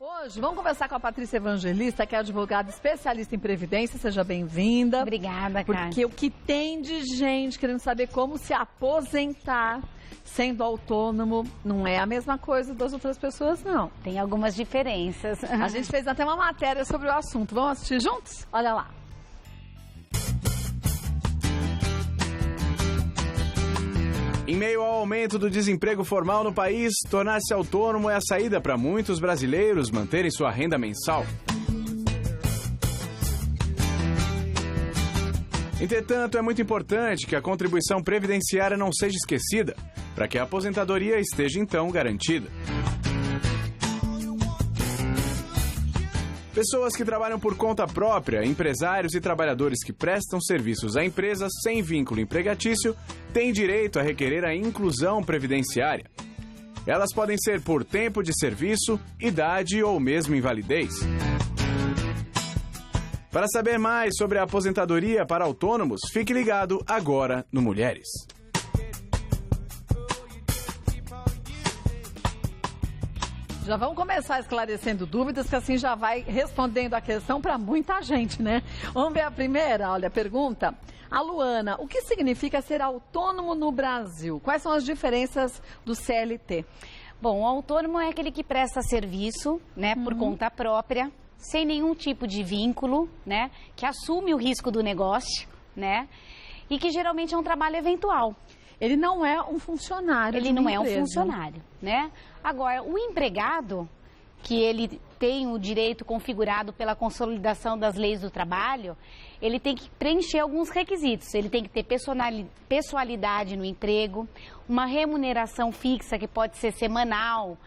Hoje, vamos conversar com a Patrícia Evangelista, que é advogada especialista em Previdência. Seja bem-vinda. Obrigada, Carla. Porque o que tem de gente querendo saber como se aposentar sendo autônomo não é a mesma coisa das outras pessoas, não. Tem algumas diferenças. A gente fez até uma matéria sobre o assunto. Vamos assistir juntos? Olha lá. Em meio ao aumento do desemprego formal no país, tornar-se autônomo é a saída para muitos brasileiros manterem sua renda mensal. Entretanto, é muito importante que a contribuição previdenciária não seja esquecida, para que a aposentadoria esteja então garantida. Pessoas que trabalham por conta própria, empresários e trabalhadores que prestam serviços a empresas sem vínculo empregatício têm direito a requerer a inclusão previdenciária. Elas podem ser por tempo de serviço, idade ou mesmo invalidez. Para saber mais sobre a aposentadoria para autônomos, fique ligado agora no Mulheres. Já vamos começar esclarecendo dúvidas, que assim já vai respondendo a questão para muita gente, né? Vamos ver a primeira, olha, pergunta. A Luana, o que significa ser autônomo no Brasil? Quais são as diferenças do CLT? Bom, o autônomo é aquele que presta serviço, né, por conta própria, sem nenhum tipo de vínculo, né, que assume o risco do negócio, né, e que geralmente é um trabalho eventual. Ele não é um funcionário. Ele não é um funcionário, né? Agora, o empregado, que ele tem o direito configurado pela consolidação das leis do trabalho, ele tem que preencher alguns requisitos. Ele tem que ter pessoalidade no emprego, uma remuneração fixa, que pode ser semanal,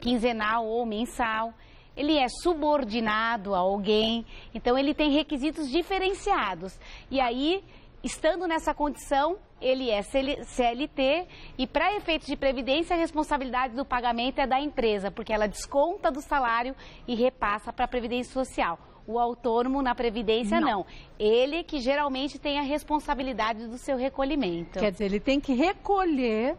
quinzenal ou mensal. Ele é subordinado a alguém, então ele tem requisitos diferenciados. E aí, estando nessa condição, ele é CLT e, para efeitos de previdência, a responsabilidade do pagamento é da empresa, porque ela desconta do salário e repassa para a Previdência Social. O autônomo na Previdência, não. Ele que geralmente tem a responsabilidade do seu recolhimento. Quer dizer, ele tem que recolher,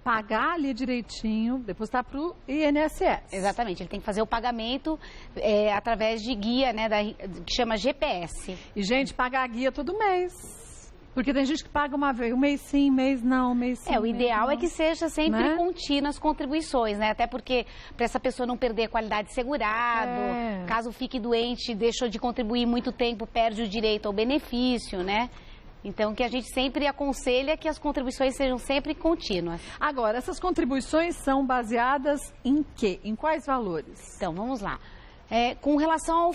pagar ali direitinho, depositar para o INSS. Exatamente, ele tem que fazer o pagamento através de guia, né, que chama GPS. E, gente, pagar a guia todo mês. Porque tem gente que paga uma vez, um mês sim, mês não, mês sim. O ideal é que seja sempre, né, contínua as contribuições, né? Até porque para essa pessoa não perder a qualidade de segurado, caso fique doente, deixou de contribuir muito tempo, perde o direito ao benefício, né? Então, que a gente sempre aconselha que as contribuições sejam sempre contínuas. Agora, essas contribuições são baseadas em quê? Em quais valores? Então, vamos lá. Com relação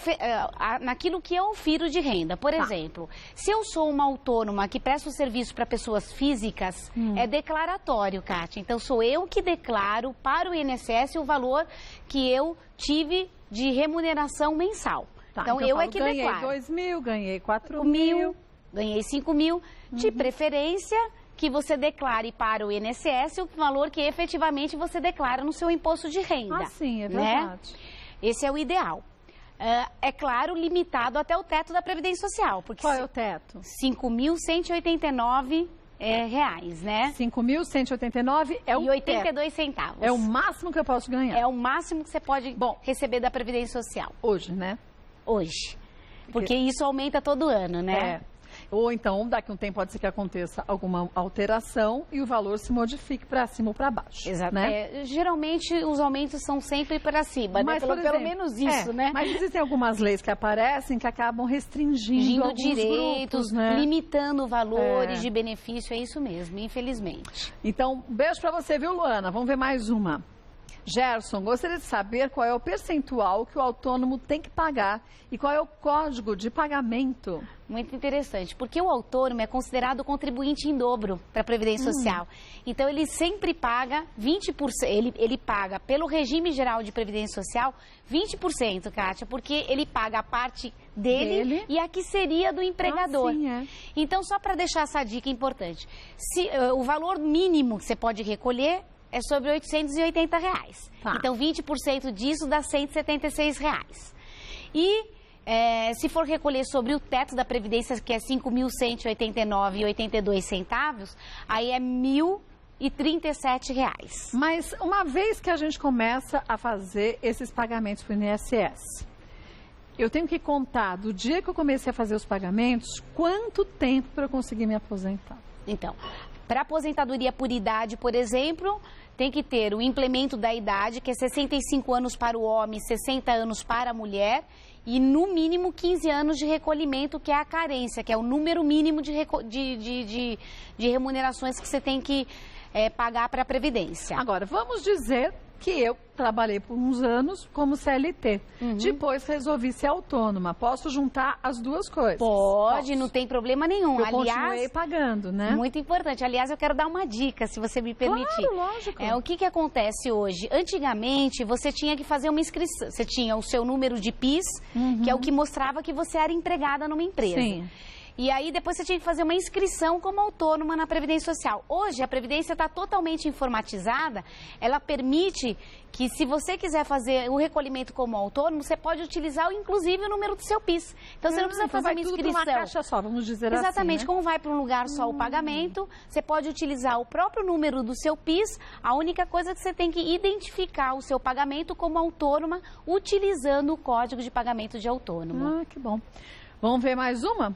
naquilo que eu ofiro de renda. Por exemplo, se eu sou uma autônoma que presta o serviço para pessoas físicas, é declaratório, Kátia. Então, sou eu que declaro para o INSS o valor que eu tive de remuneração mensal. Então, eu é que declaro. Ganhei 2 mil, ganhei 4 mil. Ganhei 5 mil. De preferência, que você declare para o INSS o valor que efetivamente você declara no seu imposto de renda. Ah, sim, é verdade. Né? Esse é o ideal. É claro, limitado até o teto da Previdência Social. Porque qual é o teto? R$ 5.189, né? 5.189 é o 82 centavos. É o máximo que eu posso ganhar? É o máximo que você pode receber da Previdência Social. Hoje, né? Hoje. Porque isso aumenta todo ano, né? Ou então, daqui a um tempo pode ser que aconteça alguma alteração e o valor se modifique para cima ou para baixo. Exato. Né? Geralmente, os aumentos são sempre para cima, mas, né? Pelo menos isso, né? Mas existem algumas leis que aparecem que acabam restringindo alguns direitos, grupos, né? Limitando valores de benefício, é isso mesmo, infelizmente. Então, beijo para você, viu, Luana? Vamos ver mais uma. Gerson, gostaria de saber qual é o percentual que o autônomo tem que pagar e qual é o código de pagamento. Muito interessante, porque o autônomo é considerado contribuinte em dobro para a Previdência Social. Então, ele sempre paga 20%, ele paga pelo regime geral de Previdência Social 20%, Kátia, porque ele paga a parte dele e a que seria do empregador. Sim, Então, só para deixar essa dica importante, o valor mínimo que você pode recolher é sobre R$ 880. Então, 20% disso dá R$ 176. E se for recolher sobre o teto da Previdência, que é R$ 5.189,82, aí é R$ R$37. Mas uma vez que a gente começa a fazer esses pagamentos para o INSS, eu tenho que contar do dia que eu comecei a fazer os pagamentos, quanto tempo para eu conseguir me aposentar? Então, para aposentadoria por idade, por exemplo, tem que ter o implemento da idade, que é 65 anos para o homem, 60 anos para a mulher, e no mínimo 15 anos de recolhimento, que é a carência, que é o número mínimo de remunerações que você tem que pagar para a Previdência. Agora, vamos dizer que eu trabalhei por uns anos como CLT. Depois resolvi ser autônoma. Posso juntar as duas coisas? Pode, Posso. não tem problema nenhum. Eu Aliás, continuei pagando, né? Muito importante. Aliás, eu quero dar uma dica, se você me permitir. Claro, lógico. O que acontece hoje? Antigamente, você tinha que fazer uma inscrição. Você tinha o seu número de PIS, que é o que mostrava que você era empregada numa empresa. Sim. E aí depois você tinha que fazer uma inscrição como autônoma na Previdência Social. Hoje a Previdência está totalmente informatizada, ela permite que se você quiser fazer o recolhimento como autônomo, você pode utilizar inclusive o número do seu PIS. Então você não precisa fazer uma inscrição. Tudo uma caixa só, vamos dizer Exatamente, assim, né? como vai para um lugar só o pagamento, você pode utilizar o próprio número do seu PIS, a única coisa é que você tem que identificar o seu pagamento como autônoma, utilizando o código de pagamento de autônomo. Ah, que bom. Vamos ver mais uma?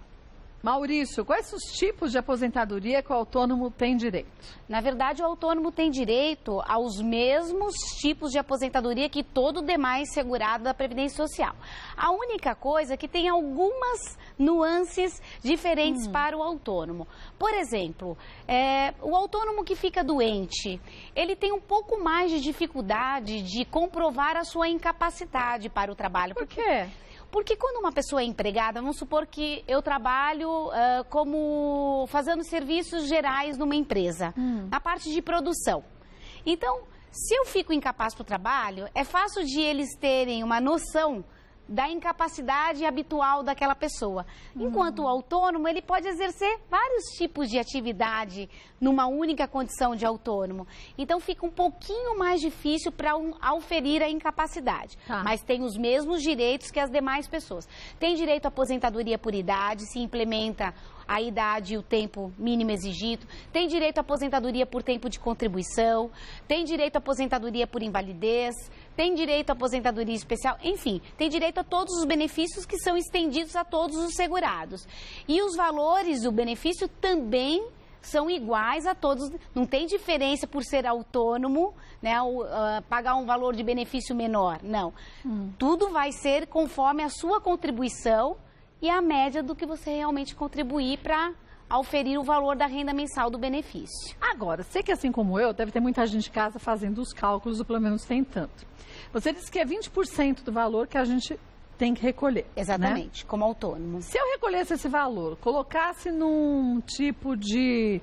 Maurício, quais os tipos de aposentadoria que o autônomo tem direito? Na verdade, o autônomo tem direito aos mesmos tipos de aposentadoria que todo demais segurado da Previdência Social. A única coisa é que tem algumas nuances diferentes para o autônomo. Por exemplo, o autônomo que fica doente, ele tem um pouco mais de dificuldade de comprovar a sua incapacidade para o trabalho. Por quê? Porque quando uma pessoa é empregada, vamos supor que eu trabalho como fazendo serviços gerais numa empresa, na parte de produção. Então, se eu fico incapaz para o trabalho, é fácil de eles terem uma noção da incapacidade habitual daquela pessoa. Enquanto o autônomo, ele pode exercer vários tipos de atividade numa única condição de autônomo. Então, fica um pouquinho mais difícil para auferir a incapacidade. Tá. Mas tem os mesmos direitos que as demais pessoas. Tem direito à aposentadoria por idade, se implementa a idade e o tempo mínimo exigido, tem direito à aposentadoria por tempo de contribuição, tem direito à aposentadoria por invalidez, tem direito à aposentadoria especial, enfim, tem direito a todos os benefícios que são estendidos a todos os segurados. E os valores do benefício também são iguais a todos, não tem diferença por ser autônomo, né, pagar um valor de benefício menor, não. Tudo vai ser conforme a sua contribuição e a média do que você realmente contribuir para auferir o valor da renda mensal do benefício. Agora, sei que assim como eu, deve ter muita gente em casa fazendo os cálculos, ou pelo menos tem tanto. Você disse que é 20% do valor que a gente tem que recolher. Exatamente, né? como autônomo. Se eu recolhesse esse valor, colocasse num tipo de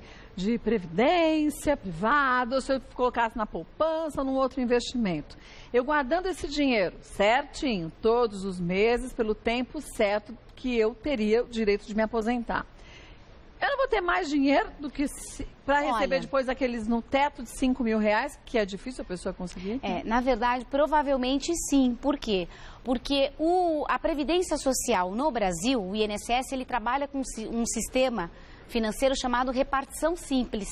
previdência privada, ou se eu colocasse na poupança, num outro investimento, eu guardando esse dinheiro certinho, todos os meses, pelo tempo certo que eu teria o direito de me aposentar, eu não vou ter mais dinheiro do que para receber depois aqueles no teto de R$5.000, que é difícil a pessoa conseguir? Na verdade, provavelmente sim. Por quê? Porque a Previdência Social no Brasil, o INSS, ele trabalha com um sistema financeiro chamado repartição simples.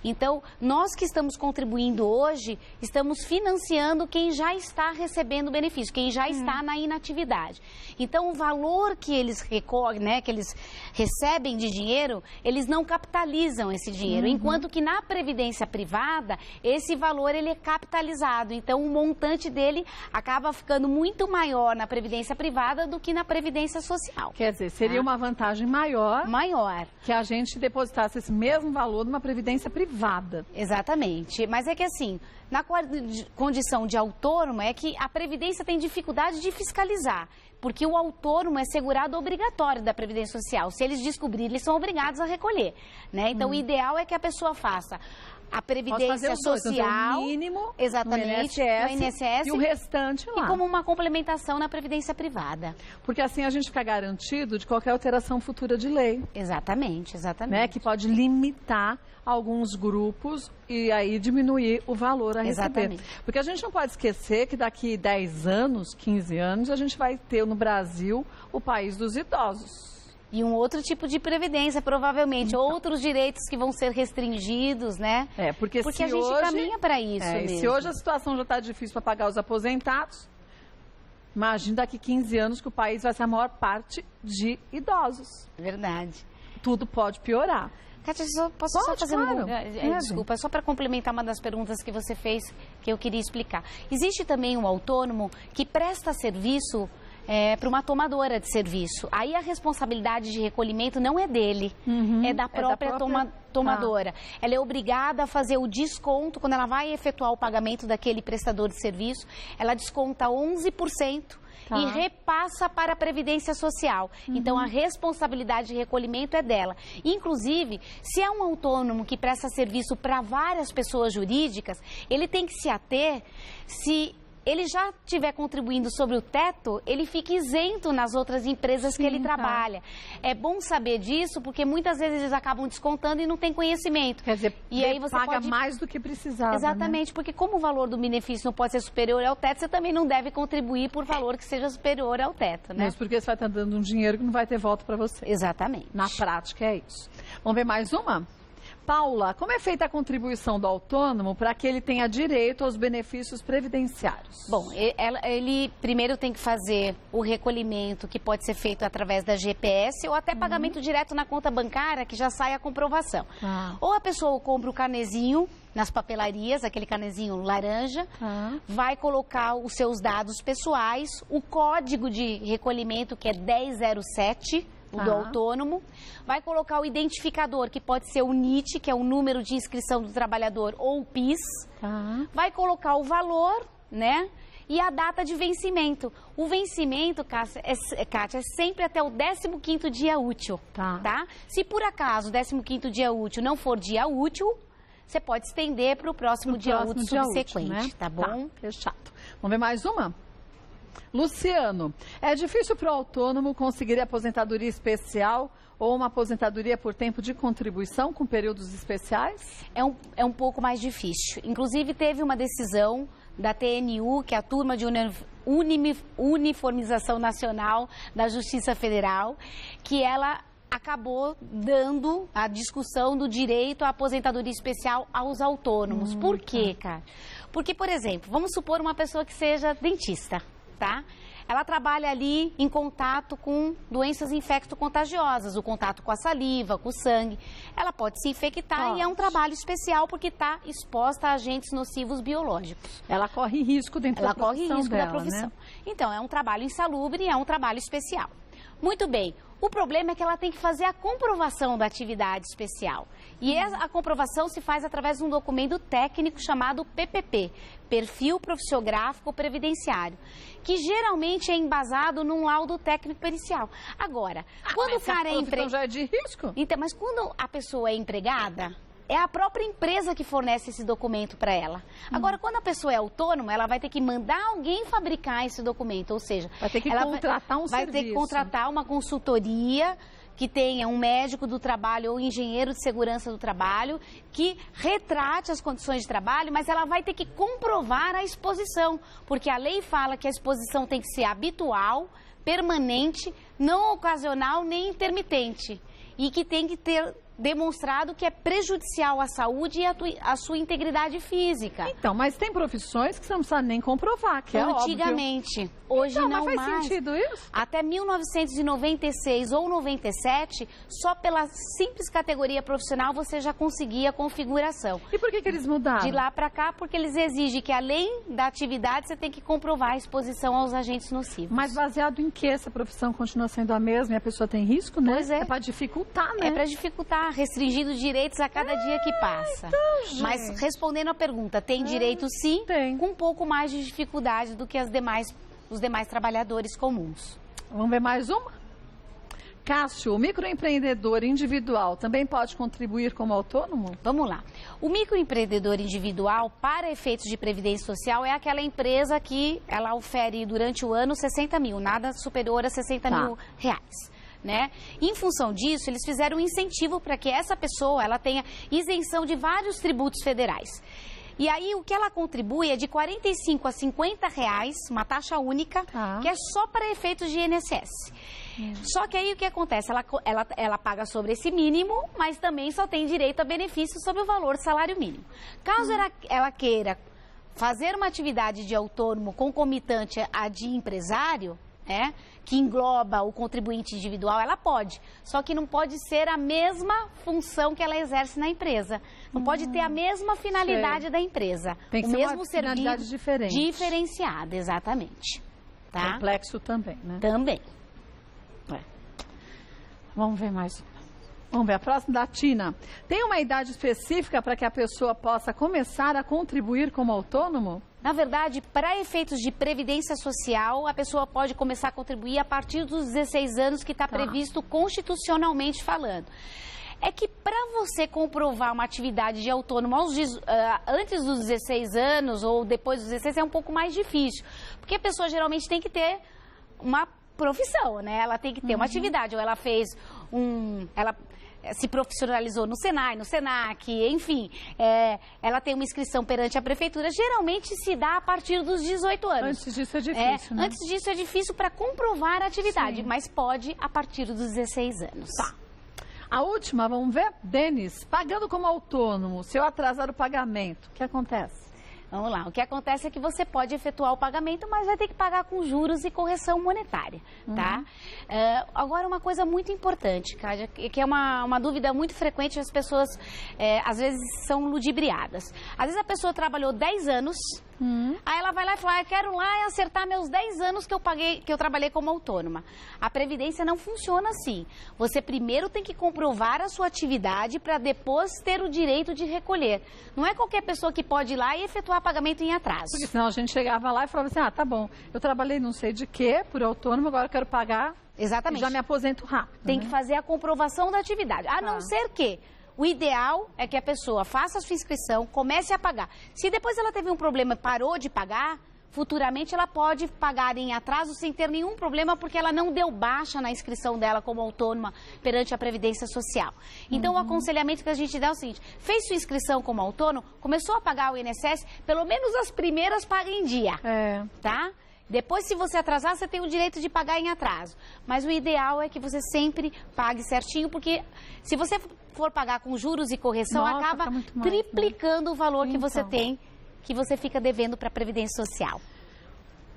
Então, nós que estamos contribuindo hoje, estamos financiando quem já está recebendo benefício, quem já está na inatividade. Então, o valor que eles recolhem, né, que eles recebem de dinheiro, eles não capitalizam esse dinheiro, enquanto que na previdência privada, esse valor ele é capitalizado. Então, o montante dele acaba ficando muito maior na previdência privada do que na previdência social. Quer dizer, seria uma vantagem maior que a gente depositasse esse mesmo valor numa previdência privada. Exatamente. Mas é que assim, na condição de autônomo, é que a Previdência tem dificuldade de fiscalizar. Porque o autônomo é segurado obrigatório da Previdência Social. Se eles descobrirem, eles são obrigados a recolher, né? Então, o ideal é que a pessoa faça a Previdência Social, o mínimo, exatamente, no INSS e o restante lá. E como uma complementação na Previdência Privada. Porque assim a gente fica garantido de qualquer alteração futura de lei. Exatamente, exatamente. Né? Que pode limitar alguns grupos e aí diminuir o valor a receber. Exatamente. Porque a gente não pode esquecer que daqui 10 anos, 15 anos, a gente vai ter no Brasil o país dos idosos. E um outro tipo de previdência, provavelmente. Outros direitos que vão ser restringidos, né? Porque a gente hoje, caminha para isso mesmo. Se hoje a situação já está difícil para pagar os aposentados, imagina daqui 15 anos que o país vai ser a maior parte de idosos. Verdade. Tudo pode piorar. Kátia, posso só fazer desculpa, só para complementar uma das perguntas que você fez, que eu queria explicar. Existe também um autônomo que presta serviço para uma tomadora de serviço. Aí a responsabilidade de recolhimento não é dele, é da própria tomadora. Ela é obrigada a fazer o desconto, quando ela vai efetuar o pagamento daquele prestador de serviço, ela desconta 11%. E repassa para a Previdência Social. Então, a responsabilidade de recolhimento é dela. Inclusive, se é um autônomo que presta serviço para várias pessoas jurídicas, ele tem que se ater se ele já estiver contribuindo sobre o teto, ele fica isento nas outras empresas que ele trabalha. É bom saber disso, porque muitas vezes eles acabam descontando e não tem conhecimento. Quer dizer, e aí você paga mais do que precisava. Exatamente, né? Porque como o valor do benefício não pode ser superior ao teto, você também não deve contribuir por valor que seja superior ao teto, né? Mas porque você vai estar dando um dinheiro que não vai ter volta para você. Exatamente. Na prática é isso. Vamos ver mais uma? Paula, como é feita a contribuição do autônomo para que ele tenha direito aos benefícios previdenciários? Bom, ele primeiro tem que fazer o recolhimento, que pode ser feito através da GPS ou até pagamento direto na conta bancária, que já sai a comprovação. Ou a pessoa compra o carnezinho nas papelarias, aquele carnezinho laranja, vai colocar os seus dados pessoais, o código de recolhimento, que é 1007, do autônomo, vai colocar o identificador, que pode ser o NIT, que é o número de inscrição do trabalhador, ou o PIS, vai colocar o valor, né, e a data de vencimento. O vencimento, Kátia, é sempre até o 15º dia útil, tá? Se por acaso o 15º dia útil não for dia útil, você pode estender para o próximo dia útil subsequente, né? Tá bom? Fechado. Vamos ver mais uma? Luciano, é difícil para o autônomo conseguir aposentadoria especial ou uma aposentadoria por tempo de contribuição com períodos especiais? É um pouco mais difícil. Inclusive, teve uma decisão da TNU, que é a Turma de Uniformização Nacional da Justiça Federal, que ela acabou dando a discussão do direito à aposentadoria especial aos autônomos. Por quê, cara? Porque, por exemplo, vamos supor uma pessoa que seja dentista. Tá? Ela trabalha ali em contato com doenças infecto-contagiosas, o contato com a saliva, com o sangue. Ela pode se infectar e é um trabalho especial porque está exposta a agentes nocivos biológicos. Ela corre risco dentro da profissão. Ela corre risco da profissão. Né? Então, é um trabalho insalubre e é um trabalho especial. Muito bem. O problema é que ela tem que fazer a comprovação da atividade especial. E a comprovação se faz através de um documento técnico chamado PPP, Perfil Profissiográfico Previdenciário, que geralmente é embasado num laudo técnico pericial. Agora, quando o cara é empregado... já é de risco? Então, mas quando a pessoa é empregada, é a própria empresa que fornece esse documento para ela. Agora, quando a pessoa é autônoma, ela vai ter que mandar alguém fabricar esse documento, ou seja... Vai ter que contratar um serviço. Vai ter que contratar uma consultoria que tenha um médico do trabalho ou engenheiro de segurança do trabalho que retrate as condições de trabalho, mas ela vai ter que comprovar a exposição, porque a lei fala que a exposição tem que ser habitual, permanente, não ocasional nem intermitente e que tem que ter demonstrado que é prejudicial à saúde e à sua integridade física. Então, mas tem profissões que você não precisa nem comprovar, que antigamente, é óbvio. Hoje então, não mas mais. Faz sentido isso? Até 1996 ou 97, só pela simples categoria profissional você já conseguia a configuração. E por que eles mudaram? De lá para cá, porque eles exigem que além da atividade você tem que comprovar a exposição aos agentes nocivos. Mas baseado em que essa profissão continua sendo a mesma e a pessoa tem risco, né? Pois é. É para dificultar, né? É para dificultar, restringindo direitos a cada dia que passa. Então, mas respondendo a pergunta, tem direito sim, tem. Com um pouco mais de dificuldade do que os demais trabalhadores comuns. Vamos ver mais uma? Cássio, o microempreendedor individual também pode contribuir como autônomo? Vamos lá. O microempreendedor individual, para efeitos de previdência social, é aquela empresa que ela ofere durante o ano 60 mil, nada superior a 60 mil reais. Né? Em função disso, eles fizeram um incentivo para que essa pessoa ela tenha isenção de vários tributos federais. E aí o que ela contribui é de 45 a 50 reais, uma taxa única, que é só para efeitos de INSS. Só que aí o que acontece? Ela paga sobre esse mínimo, mas também só tem direito a benefícios sobre o valor do salário mínimo. Caso ela queira fazer uma atividade de autônomo concomitante à de empresário, que engloba o contribuinte individual, ela pode. Só que não pode ser a mesma função que ela exerce na empresa. Não pode ter a mesma finalidade da empresa. Tem que ser uma finalidade diferente. Diferenciada, exatamente. Tá? Complexo também, né? Também. Vamos ver mais. Vamos ver, a próxima da Tina. Tem uma idade específica para que a pessoa possa começar a contribuir como autônomo? Na verdade, para efeitos de previdência social, a pessoa pode começar a contribuir a partir dos 16 anos que está previsto constitucionalmente falando. É que para você comprovar uma atividade de autônomo antes dos 16 anos ou depois dos 16 é um pouco mais difícil. Porque a pessoa geralmente tem que ter uma profissão, né? Ela tem que ter uma atividade, ou ela fez ela se profissionalizou no Senai, no Senac, enfim, ela tem uma inscrição perante a prefeitura, geralmente se dá a partir dos 18 anos. Antes disso é difícil, né? Antes disso é difícil para comprovar a atividade, mas pode a partir dos 16 anos. Tá. A última, vamos ver? Denis, pagando como autônomo, se eu atrasar o pagamento, o que acontece? Vamos lá, o que acontece é que você pode efetuar o pagamento, mas vai ter que pagar com juros e correção monetária, tá? Agora, uma coisa muito importante, Kádia, que é uma dúvida muito frequente, as pessoas às vezes são ludibriadas. Às vezes a pessoa trabalhou 10 anos, aí ela vai lá e fala, eu quero lá acertar meus 10 anos que eu trabalhei como autônoma. A Previdência não funciona assim. Você primeiro tem que comprovar a sua atividade para depois ter o direito de recolher. Não é qualquer pessoa que pode ir lá e efetuar pagamento em atraso. Porque senão a gente chegava lá e falava assim, tá bom, eu trabalhei não sei de quê, por autônomo, agora eu quero pagar. Exatamente. Já me aposento rápido. Tem que fazer a comprovação da atividade. A não ser que o ideal é que a pessoa faça a sua inscrição, comece a pagar. Se depois ela teve um problema e parou de pagar, futuramente ela pode pagar em atraso sem ter nenhum problema, porque ela não deu baixa na inscrição dela como autônoma perante a Previdência Social. Então, o aconselhamento que a gente dá é o seguinte, fez sua inscrição como autônomo, começou a pagar o INSS, pelo menos as primeiras paga em dia, tá? Depois, se você atrasar, você tem o direito de pagar em atraso. Mas o ideal é que você sempre pague certinho, porque se você for pagar com juros e correção, acaba triplicando o valor que você tem, que você fica devendo para a Previdência Social.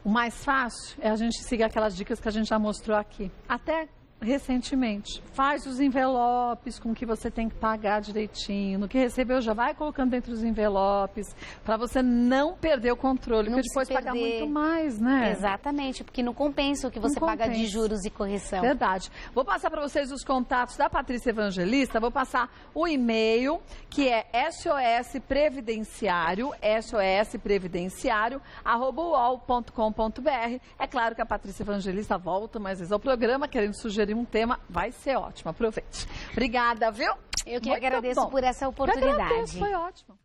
O mais fácil é a gente seguir aquelas dicas que a gente já mostrou aqui. Até recentemente, faz os envelopes com que você tem que pagar direitinho. No que recebeu, já vai colocando dentro dos envelopes, para você não perder o controle, porque depois pagar muito mais, né? Exatamente, porque não compensa o que você paga de juros e correção. Verdade. Vou passar para vocês os contatos da Patrícia Evangelista, vou passar o e-mail, que é sospodenciário@uol.com.br. É claro que a Patrícia Evangelista volta mais vezes ao programa, querendo sugerir um tema, vai ser ótimo. Aproveite. Obrigada, viu? Eu que agradeço por essa oportunidade. Foi ótimo.